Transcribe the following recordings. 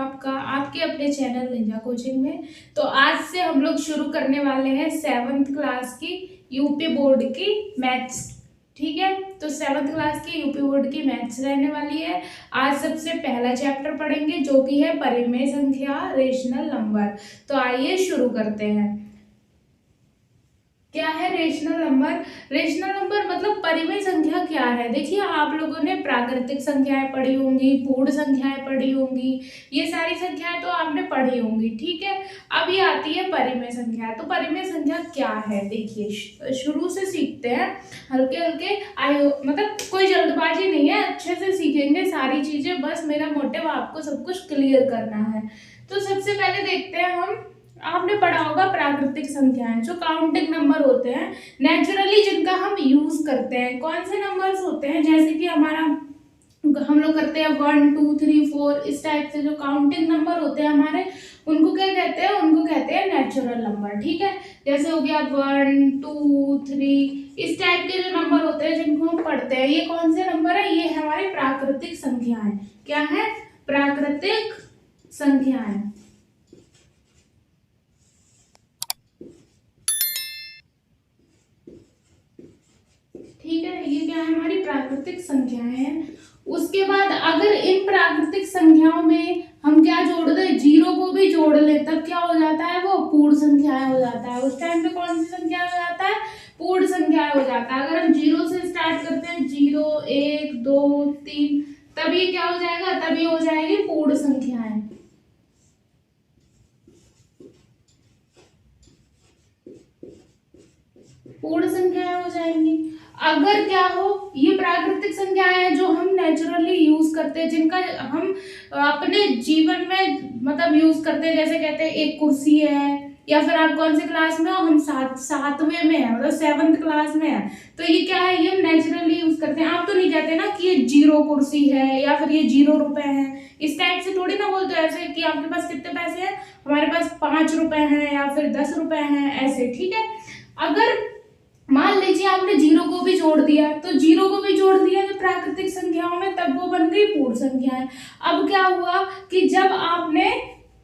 आपका आपके अपने चैनल निंजा कोचिंग में। तो आज से हम लोग शुरू करने वाले हैं 7th क्लास की यूपी बोर्ड की मैथ्स। ठीक है, तो 7th क्लास की यूपी बोर्ड की मैथ्स रहने वाली है। आज सबसे पहला चैप्टर पढ़ेंगे जो कि है परिमेय संख्या, रेशनल नंबर। तो आइए शुरू करते हैं। क्या है रेशनल नंबर? रेशनल नंबर मतलब परिमेय संख्या क्या है। देखिए, आप लोगों ने प्राकृतिक संख्याएं पढ़ी होंगी, पूर्ण संख्याएं पढ़ी होंगी, ये सारी संख्याएं तो आपने पढ़ी होंगी। ठीक है, अब ये आती है परिमेय संख्या। तो परिमेय संख्या क्या है, देखिए शुरू से सीखते हैं, हल्के हल्के मतलब कोई जल्दबाजी नहीं है, अच्छे से सीखेंगे सारी चीजें। बस मेरा मोटिव आपको सब कुछ क्लियर करना है। तो सबसे पहले देखते हैं हम, आपने पढ़ा होगा प्राकृतिक संख्याएं, जो काउंटिंग नंबर होते हैं, नेचुरली जिनका हम यूज करते हैं। कौन से नंबर्स होते हैं, जैसे कि हम लोग करते हैं 1 2 3 4, इस टाइप से जो काउंटिंग नंबर होते हैं हमारे, उनको क्या कहते हैं? उनको कहते हैं नेचुरल नंबर। ठीक है, जैसे हो गया 1 2 3, इस टाइप के जो नंबर होते हैं जिनको हम पढ़ते हैं, ये कौन से नंबर है? ये हमारी प्राकृतिक संख्याएं। क्या है? प्राकृतिक संख्याएं। ठीक है, ये क्या है? हमारी प्राकृतिक संख्याएं हैं। उसके बाद अगर इन प्राकृतिक संख्याओं में हम क्या जोड़ दें, जीरो को भी जोड़ ले, तब क्या हो जाता है? वो पूर्ण संख्याएं हो जाता है। उस टाइम पे कौन सी संख्या हो जाता है? पूर्ण संख्या हो जाता है। अगर हम जीरो से स्टार्ट करते हैं, 0 1 2 3, तब ये क्या हो जाएगा? तब ये हो जाएगी पूर्ण संख्याएं। पूर्ण संख्याएं हो जाएंगी। अगर क्या हो, ये प्राकृतिक संख्याएं हैं जो हम नेचुरली यूज करते हैं, जिनका हम अपने जीवन में मतलब यूज करते हैं, जैसे कहते हैं एक कुर्सी है, या फिर आप कौन से क्लास में हो? हम सातवें में है, मतलब 7th क्लास में है। तो ये क्या है? ये हम नेचुरली यूज करते हैं। आप तो नहीं कहते ना कि ये 0 कुर्सी है या फिर ये 0 रुपए है, इस टाइप से थोड़ी ना बोलते हो। ऐसे कि आपके पास कितने पैसे हैं? हमारे पास 5 रुपए हैं या फिर 10 रुपए हैं, ऐसे। ठीक है, अगर मान लीजिए आपने जीरो को भी जोड़ दिया, तो जीरो को भी जोड़ दिया जो प्राकृतिक संख्याओं में, तब वो बन गई पूर्ण संख्याएं। अब क्या हुआ कि जब आपने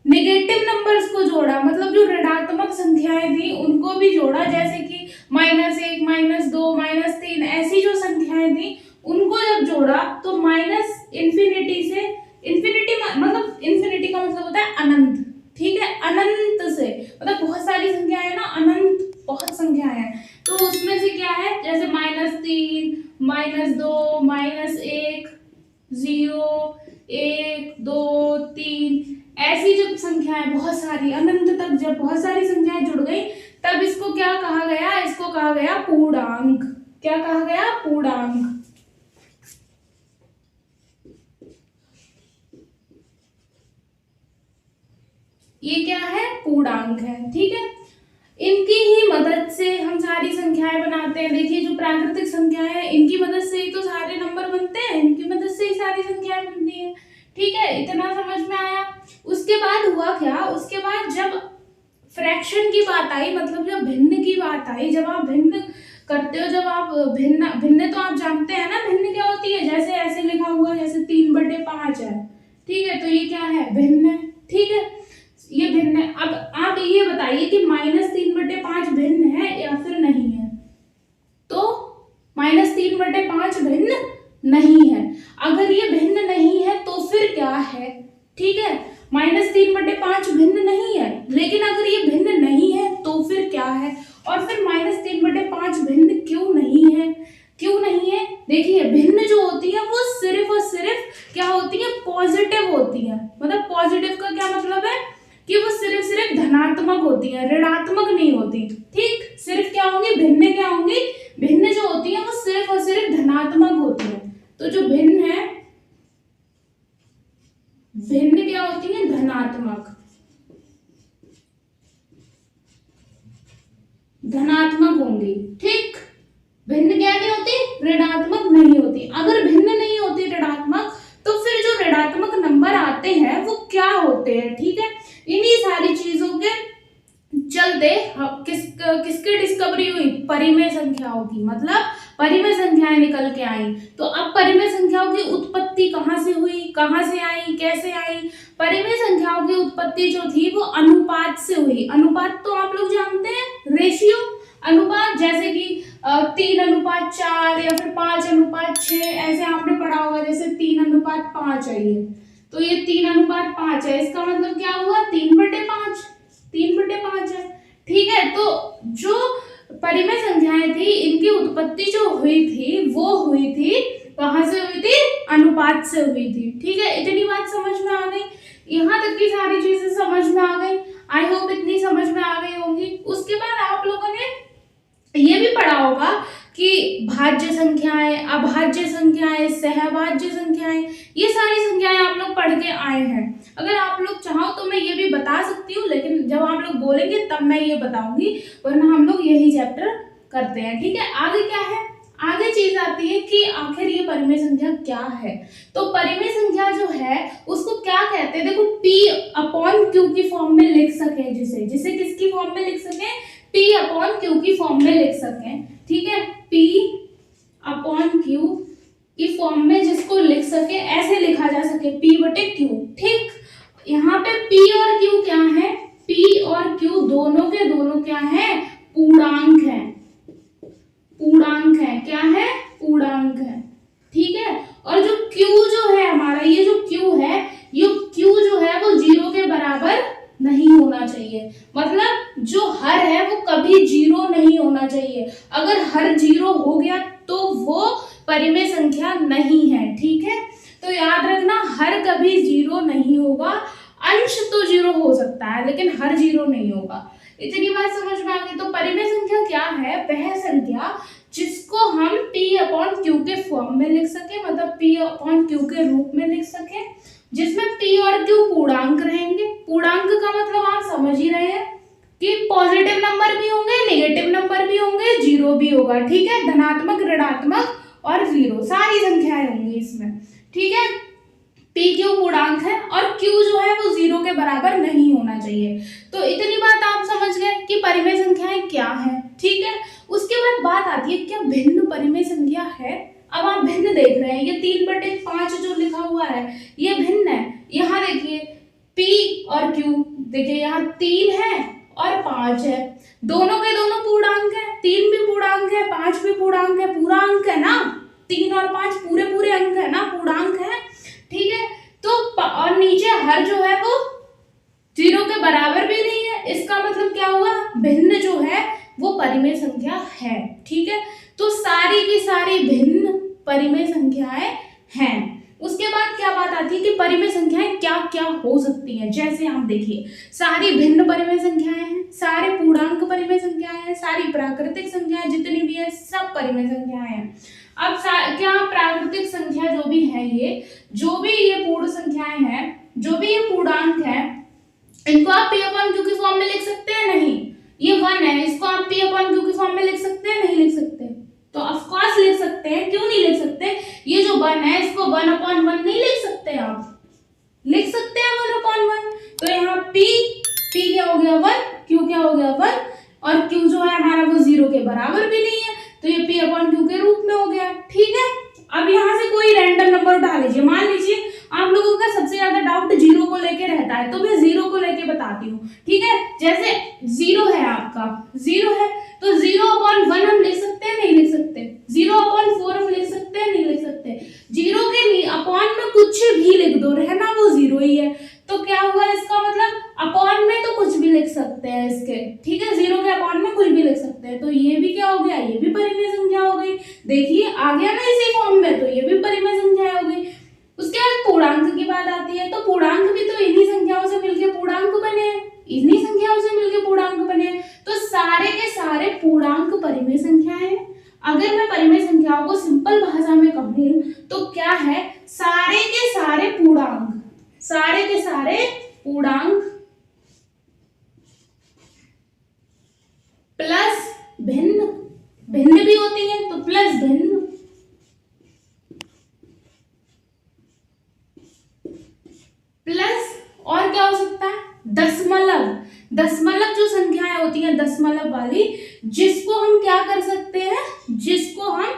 नेगेटिव नंबर्स को जोड़ा, मतलब जो ऋणात्मक संख्याएं थी उनको भी जोड़ा, जैसे कि -1 -2 -3, ऐसी जो संख्याएं थी उनको जब जोड़ा, तो माइनस इन्फिनिटी से इन्फिनिटी, मतलब इन्फिनिटी का मतलब होता है अनंत। ठीक है, अनंत से मतलब बहुत सारी संख्याएं है ना, अनंत बहुत संख्याएं हैं। तो उसमें से क्या है, जैसे -3 -2 -1 0 1 2 3, ऐसी जब संख्याएं बहुत सारी अनंत तक जब बहुत सारी संख्याएं जुड़ गई, तब इसको क्या कहा गया? इसको कहा गया पूर्णांक। क्या कहा गया? पूर्णांक। ये क्या है? पूर्णांक है। ठीक है, इनकी ही मदद से हम सारी संख्याएं बनाते हैं। देखिए, जो प्राकृतिक संख्याएं हैं, इनकी मदद से ही तो सारे नंबर बनते हैं, इनकी मदद से ही सारी संख्याएं बनती हैं। ठीक है, इतना समझ में आया। उसके बाद हुआ क्या? उसके बाद जब फ्रैक्शन की बात आई, मतलब जब भिन्न की बात आई, जब आप भिन्न करते हो, जब आप भिन्न भिन्न तो आप जानते हैं ना भिन्न क्या होती है। जैसे ऐसे लिखा हुआ, जैसे 3/5 है। ठीक है, तो ये क्या है? भिन्न है। ठीक है, ये भिन्न है। अब आप ये बताइए कि -3/5 भिन्न है या फिर नहीं है? तो -3/5 भिन्न नहीं है। अगर ये भिन्न नहीं है तो फिर क्या है? ठीक है, -3/5 भिन्न नहीं है, लेकिन अगर ये भिन्न नहीं है तो फिर क्या है? और फिर -3/5 भिन्न क्यों नहीं है? क्यों नहीं है? देखिए, भिन्न जो होती है वो सिर्फ और सिर्फ क्या होती है? पॉजिटिव होती है। मतलब पॉजिटिव का क्या मतलब है? कि वो सिर्फ धनात्मक होती है, ऋणात्मक नहीं होती। ठीक, सिर्फ क्या होंगी? भिन्न क्या होंगी? भिन्न जो होती है वो सिर्फ और सिर्फ धनात्मक होती है। तो जो भिन्न है, भिन्न क्या होती है? धनात्मक। धनात्मक होंगी। ठीक, भिन्न क्या नहीं होती? ऋणात्मक नहीं होती। अगर भिन्न नहीं होती ऋणात्मक, तो फिर जो ऋणात्मक नंबर आते हैं वो क्या होते हैं? ठीक है, इन्हीं सारी चीजों के चलते किसकी डिस्कवरी हुई? परिमेय संख्याओं की। मतलब परिमेय संख्याएं निकल के आई। तो अब परिमेय संख्याओं की उत्पत्ति कहाँ से हुई, कहाँ से आई, कैसे आई? परिमेय संख्याओं की उत्पत्ति जो थी वो अनुपात से हुई। अनुपात तो आप लोग जानते हैं, रेशियो अनुपात, जैसे कि 3:4 या फिर 5:6, ऐसे आपने पढ़ा होगा। जैसे 3:5 है ये, तो ये 3:5 है, इसका मतलब क्या हुआ? 3/5, 3/5 है। ठीक है, तो जो परिमेय संख्याएं थी इनकी उत्पत्ति जो हुई थी वो हुई थी कहाँ से हुई थी? अनुपात से हुई थी। ठीक है, इतनी बात समझ में आ गई? यहाँ तक की सारी चीजें समझ में आ गई? आई होप इतनी समझ में आ गई होंगी। उसके बाद आप लोगों ने ये भी पढ़ा होगा कि भाज्य संख्याएं, अभाज्य संख्याएं, सहभाज्य संख्याएं, ये सारी संख्याएं आप लोग पढ़ के आए हैं। अगर आप लोग चाहो तो मैं ये भी बता सकती हूँ, लेकिन जब आप लोग बोलेंगे तब मैं ये बताऊंगी, वरना हम लोग यही चैप्टर करते हैं। ठीक है, आगे क्या है? आगे चीज आती है कि आखिर ये परिमेय संख्या क्या है। तो परिमेय संख्या जो है उसको क्या कहते हैं? देखो, P/Q की फॉर्म में लिख सके, जिसे किसकी फॉर्म में लिख सके? P/Q की फॉर्म में लिख सके। ठीक है, P/Q की फॉर्म में जिसको लिख सके, ऐसे लिखा जा सके, P/Q। ठीक, यहाँ पे P और Q क्या है? P और Q दोनों के दोनों क्या है? पूर्णांक है। पूर्णांक है, क्या है? पूर्णांक है। ठीक है, और जो Q जो है हमारा, ये जो Q है, ये Q जो है वो 0 के बराबर नहीं होना चाहिए। मतलब जो हर है वो कभी 0 नहीं होना चाहिए। अगर हर 0 हो गया तो वो परिमेय संख्या नहीं है। ठीक है, तो याद रखना, हर कभी 0 नहीं होगा। अंश तो 0 हो सकता है लेकिन हर 0 नहीं होगा। इतनी बात समझ में आ गई? तो परिमेय संख्या क्या है? वह संख्या जिसको हम P/Q के फॉर्म में लिख सके, मतलब P/Q के रूप में लिख सके, जिसमें P और Q पूर्णांक रहेंगे। पूर्णांक का मतलब आप समझ ही रहे हैं कि पॉजिटिव नंबर भी होंगे, नेगेटिव नंबर भी होंगे, 0 भी होगा। ठीक है, धनात्मक, ऋणात्मक और 0 सारी संख्याएं होंगी इसमें। ठीक है, PQ पूर्णांक है और Q जो है वो 0 के बराबर नहीं होना चाहिए। तो इतनी बात आप समझ गए कि परिमेय संख्याएं क्या है। ठीक है, उसके बाद बात आती है क्या भिन्न परिमेय संख्या है? अब आप भिन्न देख रहे हैं, ये 3/5 जो लिखा हुआ है ये भिन्न है। यहाँ देखिए P और Q, देखिए यहाँ 3 है और 5 है, दोनों के दोनों पूर्णांक है। 3 भी पूर्णांक है, 5 भी पूर्णांक है, पूरा अंक है ना, 3 और 5 पूरे पूरे अंक है ना, पूर्णांक है। ठीक है, तो और नीचे हर जो है वो 0 के बराबर भी नहीं है। इसका मतलब क्या हुआ? भिन्न जो है वो परिमेय संख्या है। ठीक है, तो सारी की सारी भिन्न परिमेय संख्याएं हैं। उसके बाद क्या बात आती है कि परिमेय संख्याएं क्या क्या हो सकती हैं। जैसे आप देखिए, सारी भिन्न परिमेय संख्याएं हैं, सारे पूर्णांक परिमेय संख्याएं हैं, सारी प्राकृतिक संख्याएं जितनी भी है सब परिमेय संख्याएं हैं। अब क्या प्राकृतिक संख्या जो भी है, ये जो भी ये पूर्ण संख्याएं हैं, जो भी ये पूर्णांक है, इनको आप P/Q की फॉर्म में लिख सकते हैं? नहीं। ये 1 है, इसको आप P/Q की फॉर्म में लिख सकते हैं? नहीं लिख सकते। तो ऑफ कोर्स लिख सकते हैं। क्यों नहीं लिख सकते? ये जो 1 है इसको 1/1 नहीं लिख सकते? आप लिख सकते हैं 1/1। तो यहाँ P क्या हो गया? 1, Q क्या हो गया? 1, और Q जो है हमारा वो 0 के बराबर भी नहीं है, तो ये P/Q के रूप में हो गया। ठीक है, अब यहाँ से कोई रैंडम नंबर उठा लीजिए। मान लीजिए आप लोगों का सबसे ज्यादा डाउट 0 को लेके रहता है, तो मैं 0 को लेके बताती हूँ। ठीक है, जैसे 0 है, आपका 0 है, तो 0/1 हम लिख सकते हैं? नहीं लिख सकते। 0/4 हम लिख सकते हैं? नहीं लिख सकते। 0 के अपॉन में कुछ भी लिख दो, रहना वो 0 ही है। तो क्या हुआ इसका मतलब? अपॉन में तो कुछ भी लिख सकते हैं इसके। ठीक है, 0 के अपॉन में कुछ भी लिख सकते हैं। तो ये भी क्या हो गया? ये भी परिमेय संख्या हो गई। देखिए आ गया ना इसी फॉर्म में, तो ये भी परिमेय संख्या हो गई। उसके बाद पूर्णांक की बात आती है, तो पूर्णांक भी तो इन्हीं संख्याओं से मिलकर पूर्णांक बने हैं, इन्हीं संख्याओं से मिलकर पूर्णांक बने हैं। तो सारे के सारे पूर्णांक परिमेय संख्याएं हैं। अगर मैं परिमेय संख्याओं को सिंपल भाषा में कहूं तो क्या है? सारे के सारे पूर्णांक, सारे के सारे पूर्णांक प्लस भिन्न, भिन्न भी होती है तो प्लस भिन्न, प्लस और क्या हो सकता है? दशमलव। दशमलव जो संख्याएं होती हैं दशमलव वाली, जिसको हम क्या कर सकते हैं? जिसको हम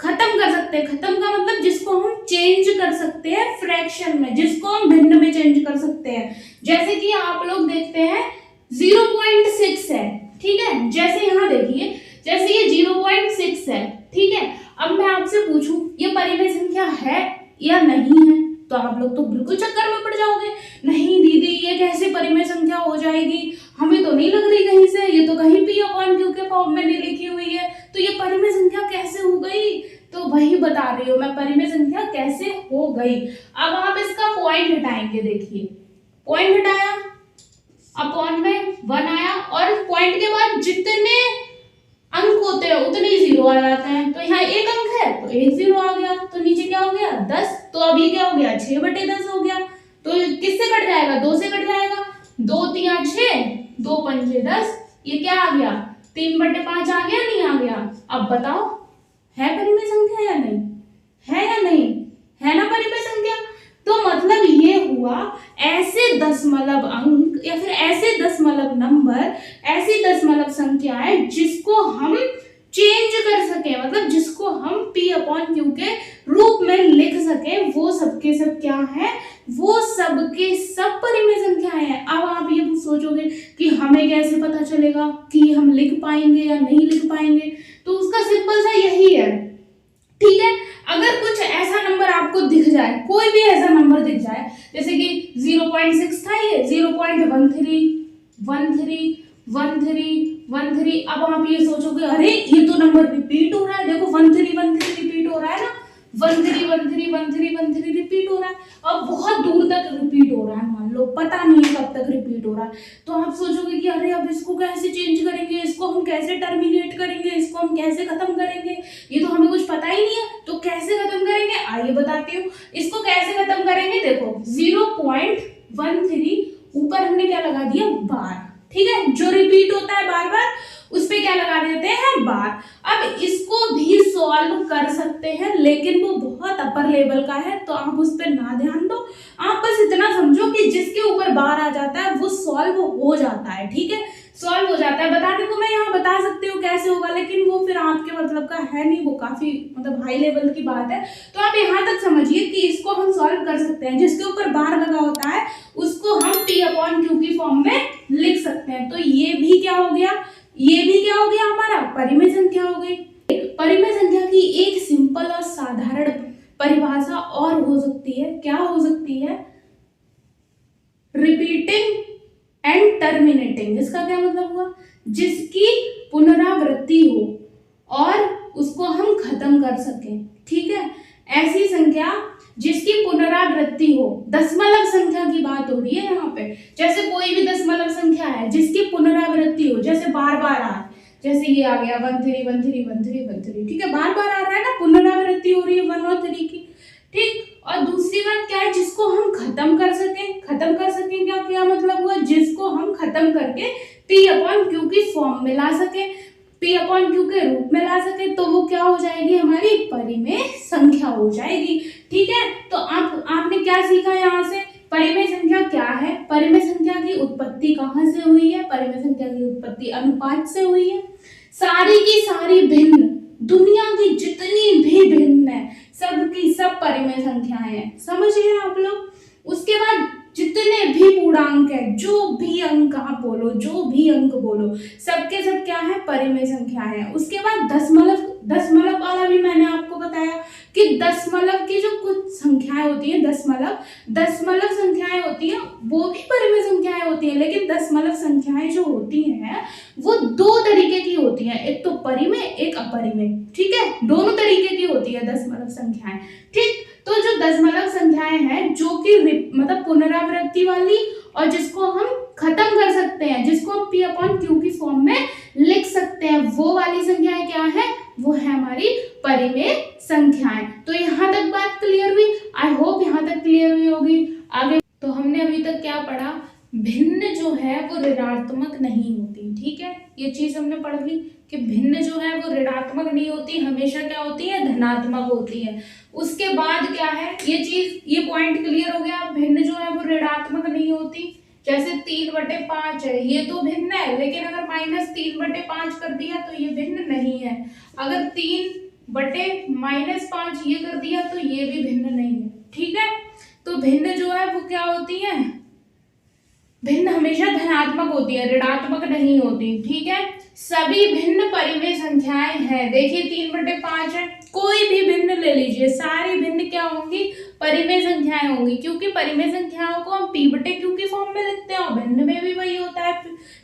खत्म कर सकते हैं। खत्म का मतलब जिसको हम चेंज कर सकते हैं फ्रैक्शन में, जिसको हम भिन्न में चेंज कर सकते हैं। जैसे कि आप लोग देखते हैं 0.6 है, ठीक है, जैसे यहाँ देखिए, जैसे ये 0.6 है, ठीक है। अब मैं आपसे पूछूं ये परिमेय संख्या है या नहीं है, तो आप लोग तो बिल्कुल चक्कर में पड़ जाओगे, नहीं दीदी ये कैसे परिमेय संख्या हो जाएगी, हमें तो नहीं लग रही कहीं से, ये तो कहीं P/Q के फॉर्म में नहीं लिखी हुई है, तो ये परिमेय संख्या कैसे हो गई। तो वही बता रही हूँ मैं, परिमेय संख्या कैसे हो गई। अब आप इसका पॉइंट हटाएंगे, देखिए पॉइंट हटाया, अपॉन में 1 आया, और पॉइंट के बाद जितने अंक होते हैं उतने ही जीरो आ जाते हैं। तो यहाँ एक अंक है तो एक जीरो आ गया, तो नीचे क्या हो गया 10, तो अब ये क्या हो गया 6/10 हो गया। तो किससे कट जाएगा, 2 से कट जाएगा, 2 3 6, 2 5 10, ये क्या आ गया 3/5 आ गया, नहीं आ गया। अब बताओ है परिमेय संख्या या नहीं, है या नहीं, है ना परिमेय संख्या। तो मतलब ये हुआ ऐसे दशमलव अंक या फिर ऐसे दशमलव नंबर, ऐसी दशमलव संख्याएं जिसको हम चेंज कर सके, मतलब जिसको हम P/Q के रूप में लिख सके, वो सबके सब क्या है, वो सबके सब परिमेय संख्याएं हैं। अब आप ये सोचोगे कि हमें कैसे पता चलेगा कि हम लिख पाएंगे या नहीं लिख पाएंगे, तो उसका सिंपल सा यही है, ठीक है। अगर कुछ ऐसा नंबर आपको दिख जाए, कोई भी ऐसा नंबर दिख जाए, जैसे कि 0.6 था, ये 0.13 13 13 13, अब आप ये सोचोगे अरे ये तो नंबर रिपीट हो रहा है, देखो 13 रिपीट हो रहा है ना, 13 रिपीट हो रहा है, अब बहुत दूर तक रिपीट हो रहा है, मान लो पता नहीं है कब तक रिपीट हो रहा है। तो आप सोचोगे कि अरे अब इसको कैसे चेंज करेंगे, इसको हम कैसे टर्मिनेट करेंगे, इसको हम कैसे खत्म करेंगे, ये तो हमें कुछ पता ही नहीं है, तो कैसे खत्म करेंगे आइए बताती हूँ। इसको कैसे खत्म करेंगे, देखो 0.13 ऊपर हमने क्या लगा दिया बार, ठीक है, जो रिपीट होता है बार बार उस पे क्या लगा देते हैं बार। अब इसको भी सॉल्व कर सकते हैं, लेकिन वो बहुत अपर लेवल का है, तो आप उस पर ना ध्यान दो, आप बस इतना समझो कि जिसके ऊपर बार आ जाता है वो सॉल्व हो जाता है, ठीक है, सॉल्व हो जाता है। बताने को मैं यहाँ बता सकती हूँ कैसे होगा, लेकिन वो फिर आपके मतलब का है नहीं, वो काफी मतलब हाई लेवल की बात है। तो आप यहाँ तक समझिए कि इसको हम सॉल्व कर सकते हैं, जिसके ऊपर बार लगा होता है उसको हम P/Q की फॉर्म में लिख सकते हैं। तो ये भी क्या हो गया, ये भी क्या हो गया हमारा परिमेय संख्या हो गई। परिमेय संख्या की एक सिंपल और साधारण परिभाषा और हो सकती है, क्या हो सकती है, रिपीटिंग एंड टर्मिनेटिंग। इसका क्या मतलब हुआ, जिसकी पुनरावृत्ति हो और उसको हम खत्म कर सकें, ठीक है, ऐसी संख्या जिसकी पुनरावृत्ति हो। दशमलव संख्या की बात हो रही है यहाँ पे, जैसे कोई भी दशमलव संख्या है जिसकी पुनरावृत्ति हो, जैसे बार बार आ, जैसे ये आ गया 13 13 13 13, ठीक है, बार बार आ रहा है ना, पुनरावृत्ति हो रही है 1 और 3 की, ठीक। और दूसरी बात क्या है, जिसको हम खत्म कर सकें, खत्म कर सकें क्या क्या मतलब हुआ, जिसको हम खत्म करके P/Q की फॉर्म में ला सके, P/Q के रूप में ला सके, तो वो क्या हो जाएगी, हमारी परिमेय संख्या हो जाएगी, ठीक है। तो आपने क्या सीखा यहाँ से, परिमेय संख्या क्या है, परिमेय संख्या की उत्पत्ति कहाँ से हुई है, परिमेय संख्या की उत्पत्ति अनुपात से हुई है। सारी की सारी भिन्न, दुनिया की जितनी भी भिन्न है सबकी सब परिमेय संख्याएं हैं, समझिए आप लोग। उसके बाद जितने भी पूर्णांक है, जो भी अंक आप बोलो, जो भी अंक बोलो, सबके सब क्या है, परिमेय संख्या है। उसके बाद दशमलव, दशमलव वाला भी मैंने आपको बताया कि दशमलव की जो कुछ संख्याएं होती हैं, दशमलव संख्याएं होती हैं, वो भी परिमेय संख्याएं होती हैं, लेकिन दशमलव संख्याएं जो होती हैं वो 2 तरीके की होती हैं, एक तो परिमेय एक अपरिमेय, ठीक है, दोनों तरीके की होती है दशमलव संख्याएं, ठीक। तो जो दशमलव संख्याएं हैं जो कि मतलब पुनरावृत्ति वाली और जिसको हम खत्म कर सकते हैं, जिसको हम P/Q की फॉर्म में लिख सकते हैं, वो वाली संख्याएं क्या है, वो है हमारी परिमेय संख्याएं। तो यहाँ तक बात क्लियर हुई, आई होप यहाँ तक क्लियर हुई होगी। आगे तो हमने अभी तक क्या पढ़ा, भिन्न जो है वो ऋणात्मक नहीं होती, ठीक है, ये चीज हमने पढ़ ली कि भिन्न जो है वो ऋणात्मक नहीं होती, हमेशा क्या होती है, धनात्मक होती है। उसके बाद क्या है, ये चीज, ये पॉइंट क्लियर हो गया, भिन्न जो है वो ऋणात्मक नहीं होती। जैसे 3/5 है, ये तो भिन्न है, लेकिन अगर -3/5 कर दिया तो ये भिन्न नहीं है। अगर 3 बटे -5 ये कर दिया तो ये भी भिन्न नहीं है। ठीक है, तो भिन्न जो है वो क्या होती है, भिन्न हमेशा धनात्मक होती है, ऋणात्मक नहीं होती। ठीक है, सभी भिन्न परिमेय संख्याएं हैं। देखिए 3/5 है, कोई भी भिन्न ले लीजिए, सारी भिन्न क्या होंगी, परिमेय संख्याएं होंगी, क्योंकि परिमेय संख्याओं को हम p/q की फॉर्म में लिखते हैं और भिन्न में भी वही होता है,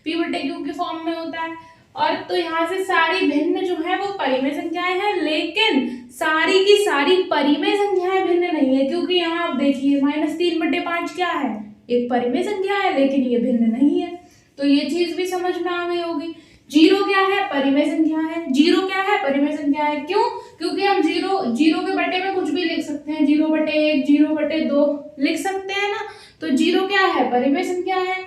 p/q की फॉर्म में होता है। और तो यहाँ से सारी भिन्न जो है वो परिमेय संख्याएं हैं, लेकिन सारी की सारी परिमेय संख्याएं भिन्न नहीं है, क्योंकि यहाँ आप देखिए -3/5 क्या है, एक परिमेय संख्या है, लेकिन ये भिन्न नहीं है। तो ये चीज भी समझ में आ गई होगी। 0 क्या है, परिमेय संख्या है। 0 क्या है, परिमेय संख्या है। क्यों, क्योंकि हम 0 के बटे में कुछ भी लिख सकते हैं, 0/1, 0/2 लिख सकते हैं ना। तो 0 क्या है, परिमेय संख्या है।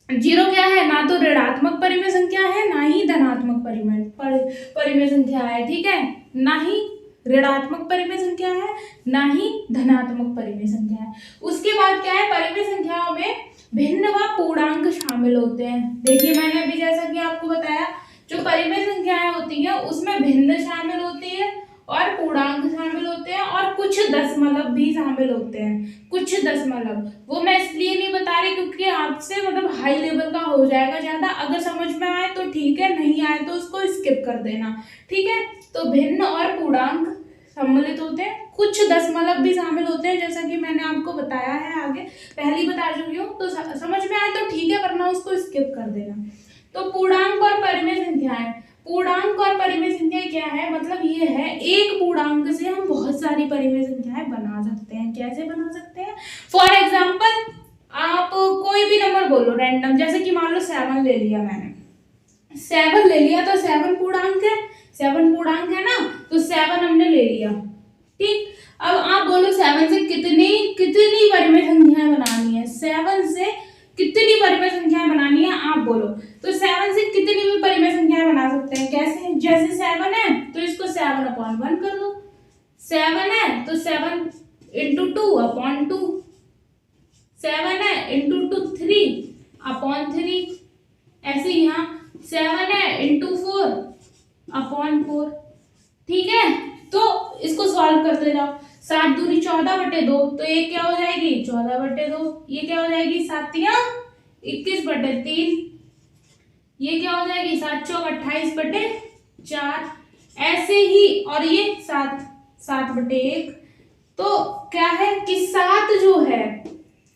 0 क्या है, ना तो ऋणात्मक परिमेय संख्या है, ना ही धनात्मक परिमेय संख्या है। ठीक है, ना ही ऋणात्मक परिमेय संख्या है, ना ही धनात्मक परिमेय संख्या है। उसके बाद क्या है, परिमेय संख्याओं में भिन्न व पूर्णांक शामिल होते हैं। देखिए मैंने अभी जैसा कि आपको बताया, जो परिमेय संख्याएं होती हैं उसमें भिन्न शामिल होती है और पूर्णांक शामिल होते हैं और कुछ दशमलव भी शामिल होते हैं। कुछ दशमलव वो मैं इसलिए नहीं बता रही क्योंकि आपसे मतलब हाई लेवल का हो जाएगा ज्यादा। अगर समझ में आए तो ठीक है, नहीं आए तो उसको स्किप कर देना। ठीक है, तो भिन्न और पूर्णांक सम्मिलित होते हैं, कुछ दशमलव भी शामिल होते हैं, जैसा कि मैंने आपको बताया है, आगे पहले ही बता चुकी हूँ। तो समझ में आए तो ठीक है, वरना उसको स्किप कर देना। तो पूर्णांक और परिमेय संख्याएं, पूर्णांक और परिमेय संख्याएं क्या है, मतलब ये है एक पूर्णांक से हम बहुत सारी परिमेय संख्याएं बना सकते हैं। कैसे बना सकते हैं, फॉर एग्जाम्पल आप कोई भी नंबर बोलो रैंडम, जैसे कि मान लो 7 ले लिया मैंने, 7 ले लिया तो 7 पूर्णांक है, 7 पूर्णांक है ना, तो 7 हमने ले लिया। ठीक, अब आप बोलो 7 से कितनी परिमेय संख्याएं बनानी है, 7 से कितनी परिमेय संख्याएं बनानी है आप बोलो। तो 7 से कितनी भी परिमेय संख्याएं बना सकते हैं। कैसे, जैसे 7 है तो इसको 7/1 कर दो, 7 है तो 7 × 2/2, 7 है × 2 3/3, ऐसे यहाँ 7 है × 4/4। ठीक है, तो इसको सॉल्व करते जाओ। 7 दूनी 14/2, तो ये क्या हो जाएगी 14/2, ये क्या हो जाएगी 7 या 21/3, ये क्या हो जाएगी 7 चौक 28/4, ऐसे ही। और ये 7/1। तो क्या है कि 7 जो है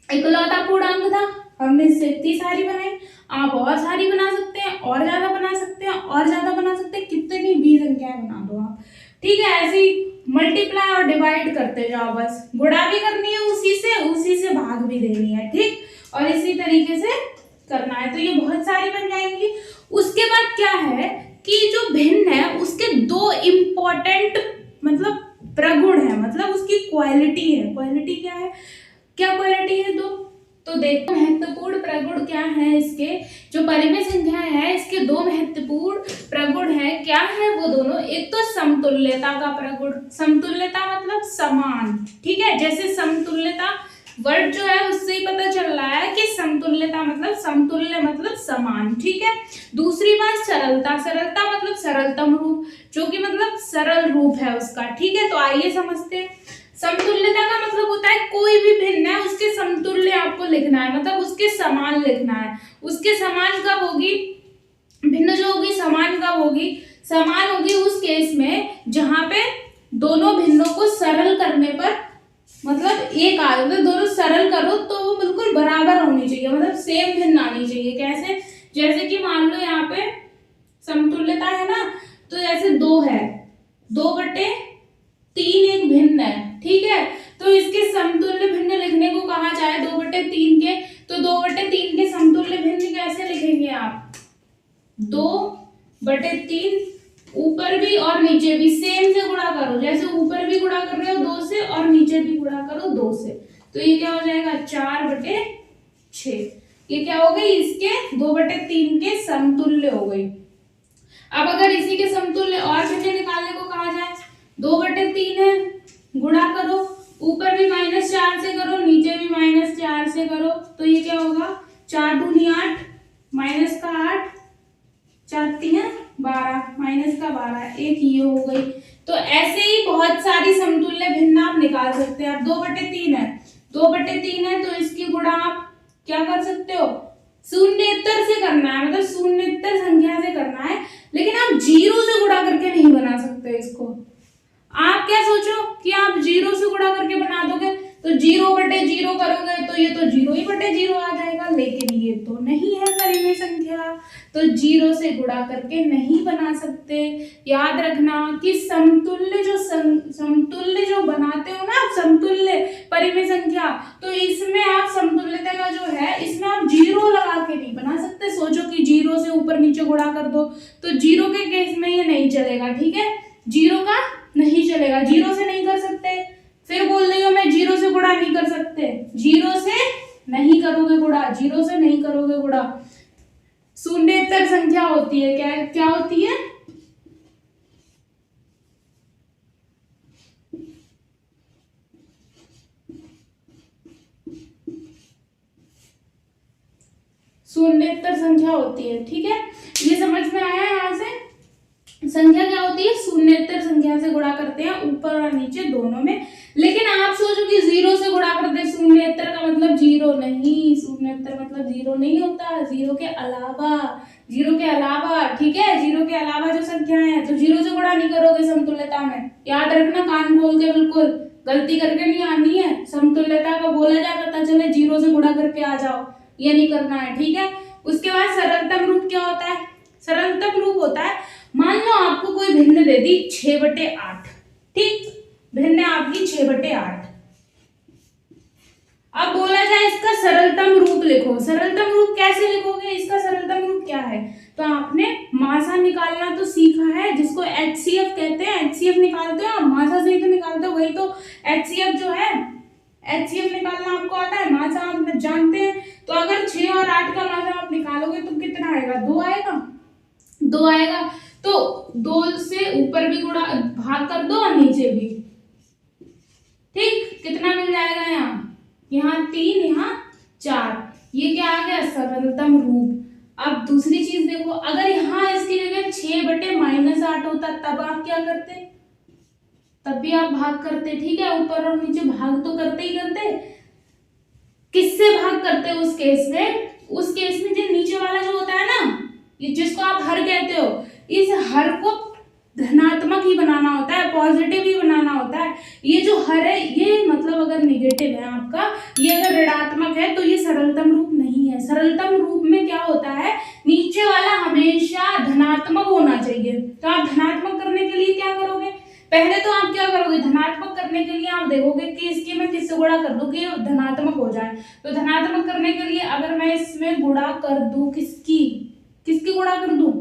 इकलौता पूर्णांक था, हमने इससे इतनी सारी बनाई। आप और सारी बना सकते हैं, और ज्यादा बना सकते हैं, और ज्यादा बना सकते हैं, कितनी भी संख्याएं बना दो आप। ठीक है, ऐसे ही मल्टीप्लाई और डिवाइड करते जाओ, बस गुणा भी करनी है उसी से भाग भी देनी है। ठीक, और इसी तरीके से करना है, तो ये बहुत सारी बन जाएंगी। उसके बाद क्या है कि जो भिन्न है उसके 2 इम्पोर्टेंट मतलब प्रगुण है, मतलब उसकी क्वालिटी है। क्वालिटी क्या है, क्या क्वालिटी है दो, तो देखो महत्वपूर्ण प्रगुण क्या है इसके, जो परिमेय संख्या है इसके 2 महत्वपूर्ण प्रगुण है। क्या है वो दोनों, एक तो समतुल्यता का प्रगुण, समतुल्यता मतलब समान। ठीक है, जैसे समतुल्यता वर्ड जो है उससे ही पता चल रहा है कि समतुल्यता मतलब समतुल्य मतलब समान। ठीक है, दूसरी बात सरलता, सरलता मतलब सरलतम रूप, जो कि मतलब सरल रूप है उसका। ठीक है, तो आइए समझते हैं। समतुल्यता का मतलब होता है कोई भी भिन्न है उसके समतुल्य आपको लिखना है, मतलब उसके समान लिखना है। उसके समान कब होगी, भिन्न जो होगी समान कब होगी, समान होगी उस केस में जहां पे दोनों भिन्नों को सरल करने पर मतलब एक आ मतलब दोनों सरल करो तो वो बिल्कुल बराबर होनी चाहिए, मतलब सेम भिन्न आनी चाहिए। कैसे, जैसे कि मान लो यहाँ पे समतुल्यता है ना, तो जैसे 2 है, 2/3 एक भिन्न है। ठीक है, तो इसके समतुल्य भिन्न लिखने को कहा जाए 2/3 के, तो 2/3 के समतुल्य भिन्न कैसे लिखेंगे आप, 2/3 ऊपर भी और नीचे भी सेम से गुणा करो, जैसे ऊपर भी गुणा कर रहे हो 2 से और नीचे भी गुणा करो 2 से, तो ये क्या हो जाएगा 4/6। ये क्या हो गई, इसके 2/3 के समतुल्य हो गई। अब अगर इसी के समतुल्य और भिन्न निकालने को कहा जाए, 2/3 है, गुणा करो, ऊपर भी -4 से करो, नीचे भी -4 से करो, तो ये क्या होगा 4 दूनी 8, माइनस का 8, 4 3 12, माइनस का 12, एक ये हो गई। तो ऐसे ही बहुत सारी समतुल्य भिन्न आप निकाल सकते हैं। आप 2/3 है, 2/3 है तो इसकी गुणा आप क्या कर सकते हो, शून्येतर से करना है, मतलब शून्येतर संख्या से करना है, लेकिन आप जीरो से गुणा करके नहीं बना सकते इसको। आप क्या सोचो कि आप जीरो से गुणा करके बना दोगे तो 0/0 करोगे तो ये तो 0/0 आ जाएगा, लेकिन ये तो नहीं है परिमेय संख्या, तो 0 से गुणा करके नहीं बना सकते। याद रखना कि समतुल्य जो बनाते हो ना आप, समतुल्य परिमेय संख्या, तो इसमें आप समतुल्यता का जो है इसमें आप 0 लगा के नहीं बना सकते। सोचो कि 0 से ऊपर नीचे गुणा कर दो तो 0 के केस में ये नहीं चलेगा, ठीक है, 0 का नहीं चलेगा, 0 से नहीं कर सकते। फिर बोल रही हूं मैं 0 से गुणा नहीं कर सकते, 0 से नहीं करोगे गुणा, 0 से नहीं करोगे गुणा। शून्येतर संख्या होती है, क्या क्या होती है, शून्येतर संख्या होती है, ठीक है, ये समझ में आया यहाँ से। संख्या क्या होती है, शून्येतर संख्या से गुणा करते हैं ऊपर और नीचे दोनों में। लेकिन आप सोचो कि 0 से गुणा करते हैं, शून्येतर का मतलब 0 नहीं, शून्येतर मतलब 0 नहीं होता, 0 के अलावा, 0 के अलावा, ठीक है, 0 के अलावा जो संख्याएं हैं, तो 0 से गुणा नहीं करोगे समतुल्यता में। याद रखना, कान खोल के, बिल्कुल गलती करके नहीं आनी है। समतुल्यता का बोला जाए पता चले 0 से गुणा करके आ जाओ, ये नहीं करना है, ठीक है। उसके बाद सरलतम रूप क्या होता है, सरलतम रूप होता है, मान लो आपको कोई भिन्न दे दी 6/8, ठीक, भिन्न आपकी 6/8। अब बोला जाए इसका सरलतम रूप लिखो, सरलतम रूप कैसे लिखोगे, इसका सरलतम रूप क्या है, तो आपने मासा निकालना तो सीखा है, जिसको HCF कहते हैं, HCF निकालते हो आप, मासा से ही तो निकालते हो, वही तो HCF जो है, HCF निकालना आपको आता है, मासा आप जानते हैं। तो अगर 6 और 8 का मासा आप निकालोगे तो कितना आएगा, 2 आएगा, 2 आएगा, तो 2 से ऊपर भी गुणा भाग कर दो और नीचे भी, ठीक, कितना मिल जाएगा, यहाँ 3, यहाँ 4, ये क्या आ गया, सरलतम रूप। अब दूसरी चीज देखो, अगर यहाँ इसकी जगह 6/-8 होता तब आप क्या करते, तब भी आप भाग करते, ठीक है, ऊपर और नीचे भाग तो करते ही करते। किससे भाग करते उस केस में, उस केस में जो नीचे वाला जो होता है ना, ये जिसको आप हर कहते हो, इस हर को धनात्मक ही बनाना होता है, पॉजिटिव ही बनाना होता है। ये जो हर है ये मतलब अगर निगेटिव है आपका, ये अगर ऋणात्मक है तो ये सरलतम रूप नहीं है। सरलतम रूप में क्या होता है, नीचे वाला हमेशा धनात्मक होना चाहिए। तो आप धनात्मक करने के लिए क्या करोगे, पहले तो आप क्या करोगे, धनात्मक करने के लिए आप देखोगे कि इसकी मैं किससे गुणा कर दूं कि धनात्मक हो जाए। तो धनात्मक करने के लिए अगर मैं इसमें गुणा कर दूं, किसकी गुणा कर दूं,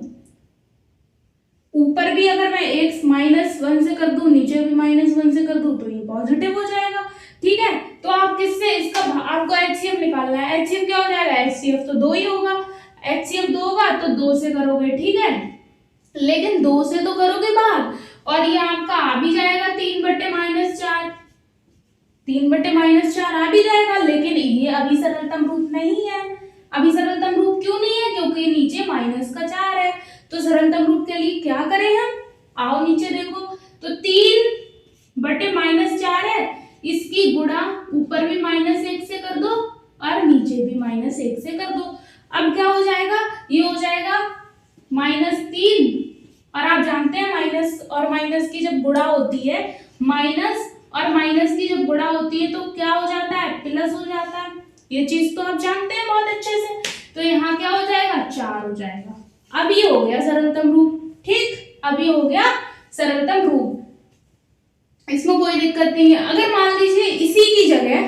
ऊपर भी अगर मैं x -1 से कर दूं, नीचे भी -1 से कर दूं, तो ये पॉजिटिव हो जाएगा, ठीक है। तो आप किससे इसका आपको HCF निकालना है, HCF क्या हो जाएगा, HCF तो 2 ही होगा, HCF 2 होगा तो 2 से करोगे, ठीक है, लेकिन 2 से तो करोगे भाग, और ये आपका आ भी जाएगा 3/-4, 3/-4 आ भी जाएगा, लेकिन ये अभी सरलतम रूप नहीं है। अभी सरलतम रूप क्यों नहीं है, क्योंकि नीचे -4 है। तो सरलतम रूप के लिए क्या करें हम, आओ नीचे देखो, तो 3/-4 है, इसकी गुणा ऊपर भी -1 से कर दो और नीचे भी -1 से कर दो। अब क्या हो जाएगा, ये हो जाएगा -3, और आप जानते हैं माइनस और माइनस की जब गुणा होती है, माइनस और माइनस की जब गुणा होती है तो क्या हो जाता है, प्लस हो जाता है। ये चीज तो आप जानते हैं बहुत अच्छे से। तो यहाँ क्या हो जाएगा, 4 हो जाएगा। अब ये हो गया सरलतम रूप, ठीक, अब ये हो गया सरलतम रूप, इसमें कोई दिक्कत नहीं है। अगर मान लीजिए इसी की जगह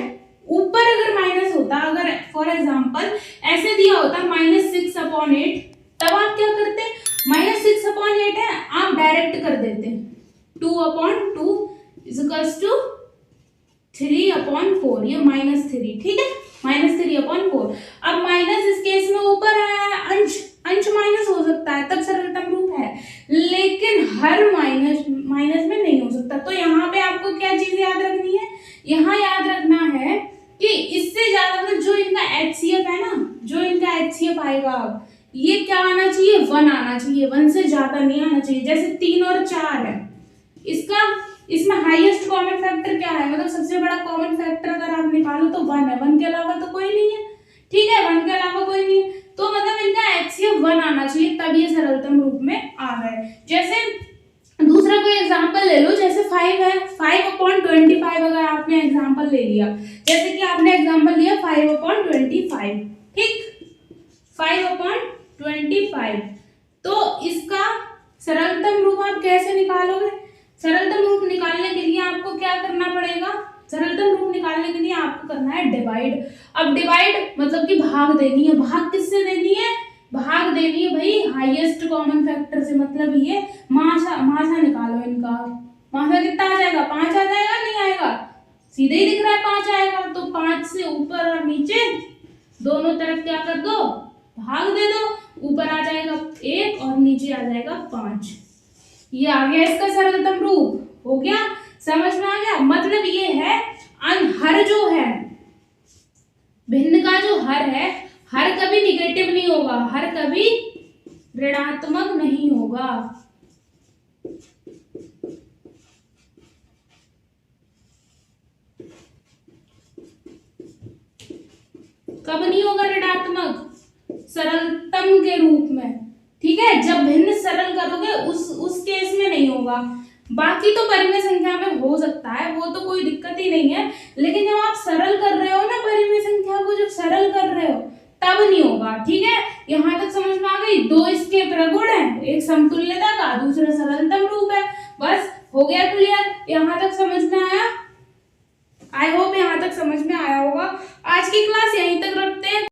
ऊपर अगर माइनस होता, अगर फॉर एग्जांपल ऐसे दिया होता -6/8, तब आप क्या करते, -6/8 है, आप डायरेक्ट कर देते 2/2 = 3/4, ये -3, ठीक है, -3/4। अब माइनस इस केस में ऊपर आया है, अंश माइनस हो सकता है तब सरलतम रूप है, लेकिन हर माइनस में नहीं हो सकता। तो यहाँ पे आपको क्या चीज याद रखनी है, यहाँ याद रखना है कि इससे ज्यादा मतलब जो इनका HCF है ना, जो इनका HCF आएगा, अब ये क्या आना चाहिए, 1 आना चाहिए, 1 से ज्यादा नहीं आना चाहिए। जैसे 3 और 4 है, इसमें हाईएस्ट कॉमन फैक्टर क्या है, मतलब सबसे बड़ा कॉमन फैक्टर अगर आप निकालो तो 1 है, 1 के अलावा तो कोई नहीं है। ठीक है, 1 के अलावा कोई नहीं है, तो मतलब इनका HCF 1 आना चाहिए, तब ये सरलतम रूप में आ गए। जैसे दूसरा कोई एग्जांपल ले लो, जैसे 5 है, 5/25 अगर आपने एग्जांपल ले लिया, जैसे कि आपने एग्जांपल लिया 5/25, ठीक, 5/25, तो इसका सरलतम रूप आप कैसे निकालोगे? सरलतम रूप निकालने के लिए आपको क्या करना पड़ेगा? सरलतम रूप निकालने के लिए आपको करना है डिवाइड। अब डिवाइड मतलब कि भाग देनी है। भाग किससे देनी है? भाग देनी है भाई हाईएस्ट कॉमन फैक्टर से, मतलब ये मासा निकालो इनका। मासा कितना आ जाएगा? 5 आ जाएगा, नहीं आएगा? सीधे ही दिख रहा है 5 आएगा, तो 5 से ऊपर और नीचे दोनों तरफ क्या कर दो? भाग दे दो। ऊपर आ जाएगा 1 और नीचे आ जाएगा 5। ये आ गया इसका सरलतम रूप। हो गया? समझ में आ गया? मतलब ये है हर जो है, भिन्न का जो हर है, हर कभी निगेटिव नहीं होगा, हर कभी ऋणात्मक नहीं होगा। कब नहीं होगा ऋणात्मक? सरलतम के रूप में। ठीक है, जब भिन्न सरल करोगे उस केस में नहीं होगा। बाकी तो परिमेय संख्या में हो सकता है, वो तो कोई दिक्कत ही नहीं है, लेकिन जब आप सरल कर रहे हो ना, परिमेय संख्या को जब सरल कर रहे हो तब नहीं होगा। ठीक है, यहाँ तक समझ में आ गई? 2 इसके प्रगुण है, एक समतुल्यता का, दूसरा सरलतम रूप है। बस हो गया क्लियर? यहाँ तक समझ में आया? आई होप यहाँ तक समझ में आया होगा। आज की क्लास यहीं तक रखते हैं।